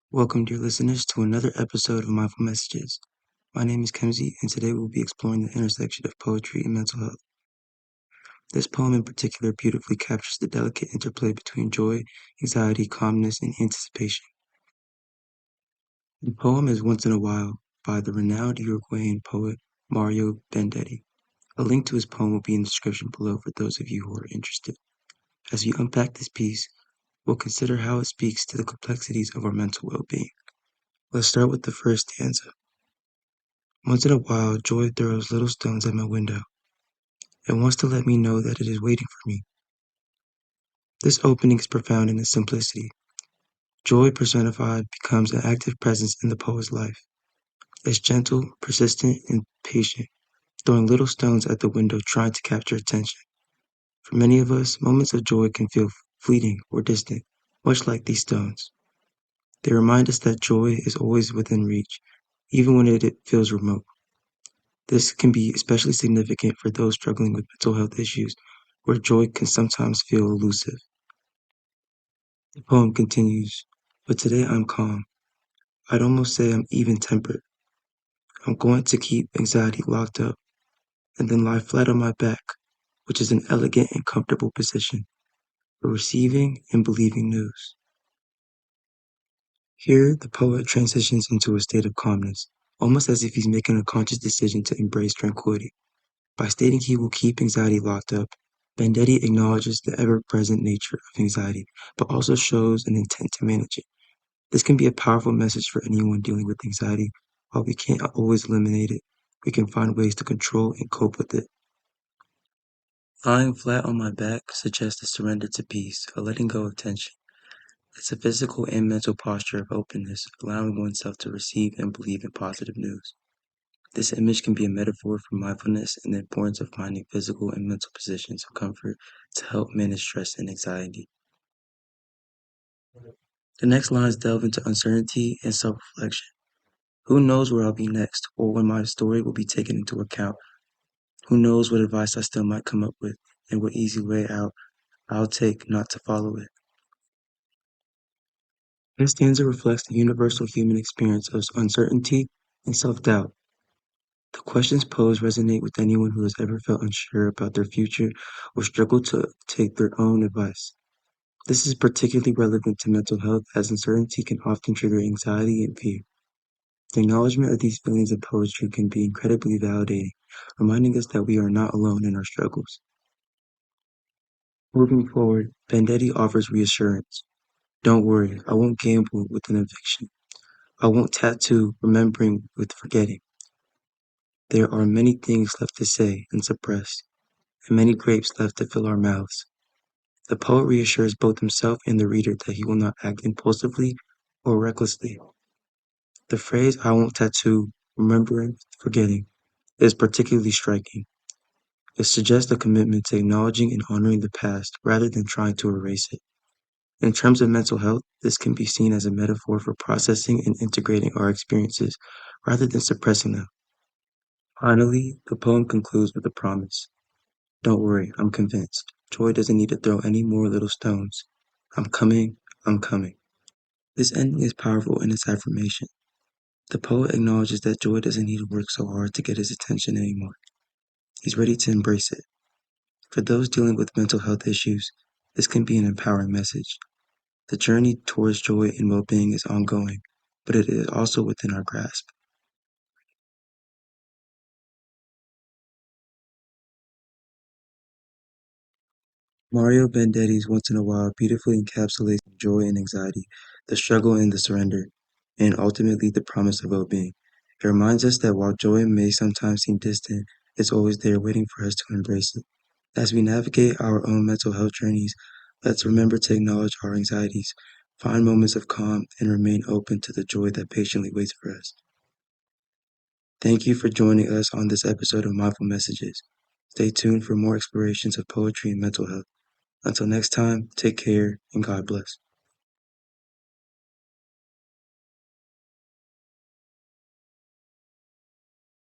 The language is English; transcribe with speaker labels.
Speaker 1: Welcome, dear listeners, to another episode of Mindful Messages. My name is Kemsey, and today we'll be exploring the intersection of poetry and mental health. This poem in particular beautifully captures the delicate interplay between joy, anxiety, calmness, and anticipation. The poem is Once in a While by the renowned Uruguayan poet Mario Benedetti. A link to his poem will be in the description below for those of you who are interested. As we unpack this piece, we'll consider how it speaks to the complexities of our mental well-being. Let's start with the first stanza. Once in a while, joy throws little stones at my window. It wants to let me know that it is waiting for me. This opening is profound in its simplicity. Joy personified becomes an active presence in the poet's life. It's gentle, persistent, and patient, throwing little stones at the window trying to capture attention. For many of us, moments of joy can feel fleeting or distant, much like these stones. They remind us that joy is always within reach, even when it feels remote. This can be especially significant for those struggling with mental health issues, where joy can sometimes feel elusive. The poem continues, but today I'm calm. I'd almost say I'm even-tempered. I'm going to keep anxiety locked up and then lie flat on my back, which is an elegant and comfortable position for receiving and believing news. Here, the poet transitions into a state of calmness, almost as if he's making a conscious decision to embrace tranquility. By stating he will keep anxiety locked up, Vendetti acknowledges the ever-present nature of anxiety, but also shows an intent to manage it. This can be a powerful message for anyone dealing with anxiety. While we can't always eliminate it, we can find ways to control and cope with it. Lying flat on my back suggests a surrender to peace, a letting go of tension. It's a physical and mental posture of openness, allowing oneself to receive and believe in positive news. This image can be a metaphor for mindfulness and the importance of finding physical and mental positions of comfort to help manage stress and anxiety. The next lines delve into uncertainty and self-reflection. Who knows where I'll be next, or when my story will be taken into account? Who knows what advice I still might come up with, and what easy way out I'll take not to follow it? This stanza reflects the universal human experience of uncertainty and self-doubt. The questions posed resonate with anyone who has ever felt unsure about their future or struggled to take their own advice. This is particularly relevant to mental health as uncertainty can often trigger anxiety and fear. The acknowledgement of these feelings in poetry can be incredibly validating, reminding us that we are not alone in our struggles. Moving forward, Vendetti offers reassurance. Don't worry, I won't gamble with an eviction. I won't tattoo remembering with forgetting. There are many things left to say and suppress, and many grapes left to fill our mouths. The poet reassures both himself and the reader that he will not act impulsively or recklessly. The phrase "I won't tattoo, remembering, forgetting" is particularly striking. It suggests a commitment to acknowledging and honoring the past rather than trying to erase it. In terms of mental health, this can be seen as a metaphor for processing and integrating our experiences rather than suppressing them. Finally, the poem concludes with a promise. Don't worry, I'm convinced. Joy doesn't need to throw any more little stones. I'm coming, I'm coming. This ending is powerful in its affirmation. The poet acknowledges that joy doesn't need to work so hard to get his attention anymore. He's ready to embrace it. For those dealing with mental health issues, this can be an empowering message. The journey towards joy and well-being is ongoing, but it is also within our grasp. Mario Bandetti's Once in a While beautifully encapsulates joy and anxiety, the struggle and the surrender, and ultimately the promise of well-being. It reminds us that while joy may sometimes seem distant, it's always there waiting for us to embrace it. As we navigate our own mental health journeys, let's remember to acknowledge our anxieties, find moments of calm, and remain open to the joy that patiently waits for us. Thank you for joining us on this episode of Mindful Messages. Stay tuned for more explorations of poetry and mental health. Until next time, take care and God bless.